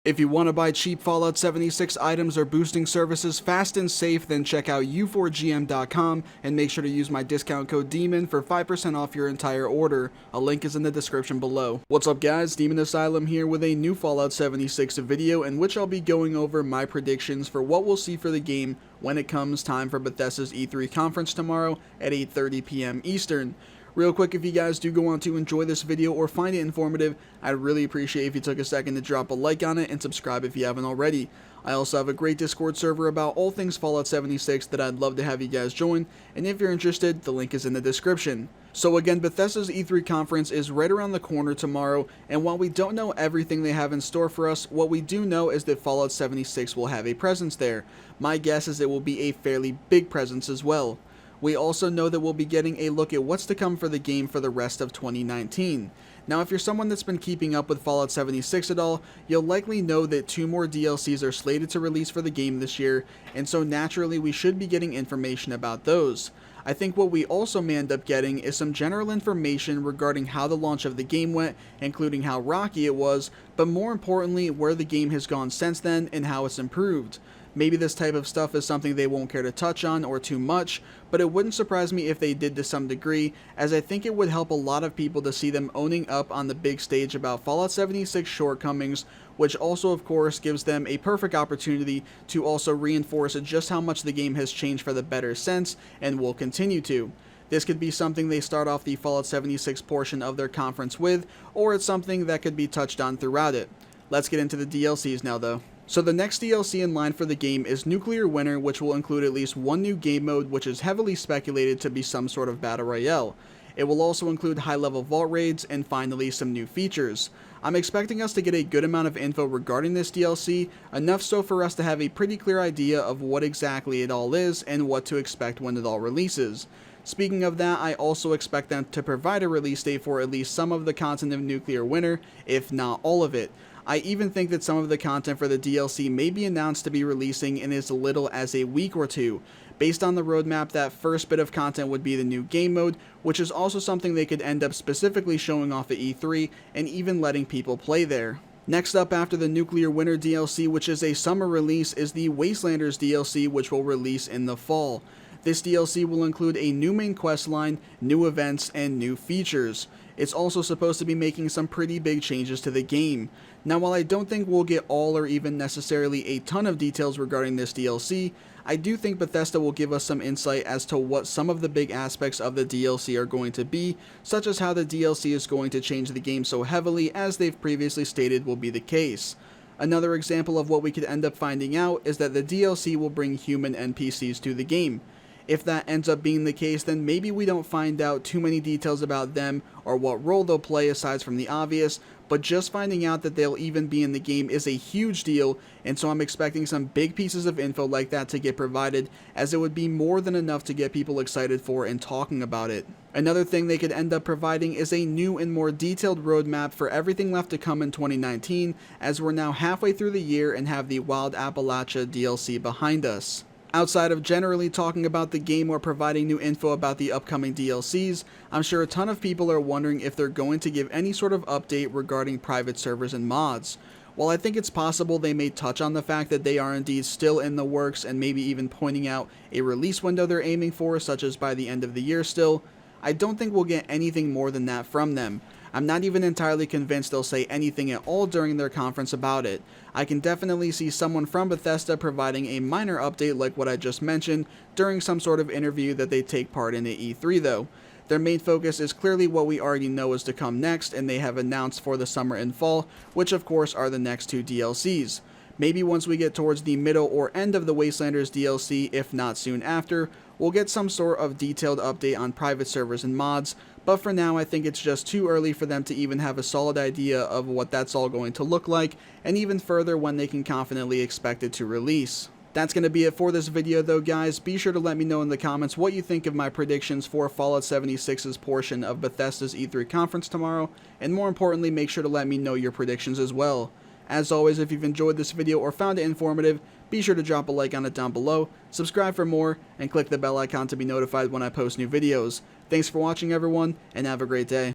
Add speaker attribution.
Speaker 1: If you want to buy cheap Fallout 76 items or boosting services fast and safe, then check out u4gm.com and make sure to use my discount code DEMON for 5% off your entire order. A link is in the description below. What's up guys, Demon Asylum here with a new Fallout 76 video in which I'll be going over my predictions for what we'll see for the game when it comes time for Bethesda's E3 conference tomorrow at 8:30 p.m. Eastern. Real quick, if you guys do go on to enjoy this video or find it informative, I'd really appreciate if you took a second to drop a like on it and subscribe if you haven't already. I also have a great Discord server about all things Fallout 76 that I'd love to have you guys join, and if you're interested, the link is in the description. So again, Bethesda's E3 conference is right around the corner tomorrow, and while we don't know everything they have in store for us, what we do know is that Fallout 76 will have a presence there. My guess is it will be a fairly big presence as well. We also know that we'll be getting a look at what's to come for the game for the rest of 2019. Now, if you're someone that's been keeping up with Fallout 76 at all, you'll likely know that 2 more DLCs are slated to release for the game this year, and so naturally we should be getting information about those. I think what we also may end up getting is some general information regarding how the launch of the game went, including how rocky it was, but more importantly, where the game has gone since then and how it's improved. Maybe this type of stuff is something they won't care to touch on or too much, but it wouldn't surprise me if they did to some degree, as I think it would help a lot of people to see them owning up on the big stage about Fallout 76 shortcomings, which also of course gives them a perfect opportunity to also reinforce just how much the game has changed for the better since, and will continue to. This could be something they start off the Fallout 76 portion of their conference with, or it's something that could be touched on throughout it. Let's get into the DLCs now though. So the next DLC in line for the game is Nuclear Winter, which will include at least one new game mode, which is heavily speculated to be some sort of battle royale. It will also include high-level vault raids, and finally some new features. I'm expecting us to get a good amount of info regarding this DLC, enough so for us to have a pretty clear idea of what exactly it all is and what to expect when it all releases. Speaking of that, I also expect them to provide a release date for at least some of the content of Nuclear Winter, if not all of it. I even think that some of the content for the DLC may be announced to be releasing in as little as a week or two. Based on the roadmap, that first bit of content would be the new game mode, which is also something they could end up specifically showing off at E3 and even letting people play there. Next up after the Nuclear Winter DLC, which is a summer release, is the Wastelanders DLC, which will release in the fall. This DLC will include a new main quest line, new events, and new features. It's also supposed to be making some pretty big changes to the game. Now, while I don't think we'll get all or even necessarily a ton of details regarding this DLC, I do think Bethesda will give us some insight as to what some of the big aspects of the DLC are going to be, such as how the DLC is going to change the game so heavily as they've previously stated will be the case. Another example of what we could end up finding out is that the DLC will bring human NPCs to the game. If that ends up being the case, then maybe we don't find out too many details about them or what role they'll play aside from the obvious, but just finding out that they'll even be in the game is a huge deal, and so I'm expecting some big pieces of info like that to get provided, as it would be more than enough to get people excited for and talking about it. Another thing they could end up providing is a new and more detailed roadmap for everything left to come in 2019, as we're now halfway through the year and have the Wild Appalachia DLC behind us. Outside of generally talking about the game or providing new info about the upcoming DLCs, I'm sure a ton of people are wondering if they're going to give any sort of update regarding private servers and mods. While I think it's possible they may touch on the fact that they are indeed still in the works and maybe even pointing out a release window they're aiming for, such as by the end of the year still, I don't think we'll get anything more than that from them. I'm not even entirely convinced they'll say anything at all during their conference about it. I can definitely see someone from Bethesda providing a minor update like what I just mentioned during some sort of interview that they take part in at E3 though. Their main focus is clearly what we already know is to come next, and they have announced for the summer and fall, which of course are the next 2 DLCs. Maybe once we get towards the middle or end of the Wastelanders DLC, if not soon after, we'll get some sort of detailed update on private servers and mods, but for now I think it's just too early for them to even have a solid idea of what that's all going to look like, and even further when they can confidently expect it to release. That's going to be it for this video though guys. Be sure to let me know in the comments what you think of my predictions for Fallout 76's portion of Bethesda's E3 conference tomorrow, and more importantly make sure to let me know your predictions as well. As always, if you've enjoyed this video or found it informative, be sure to drop a like on it down below, subscribe for more, and click the bell icon to be notified when I post new videos. Thanks for watching everyone, and have a great day.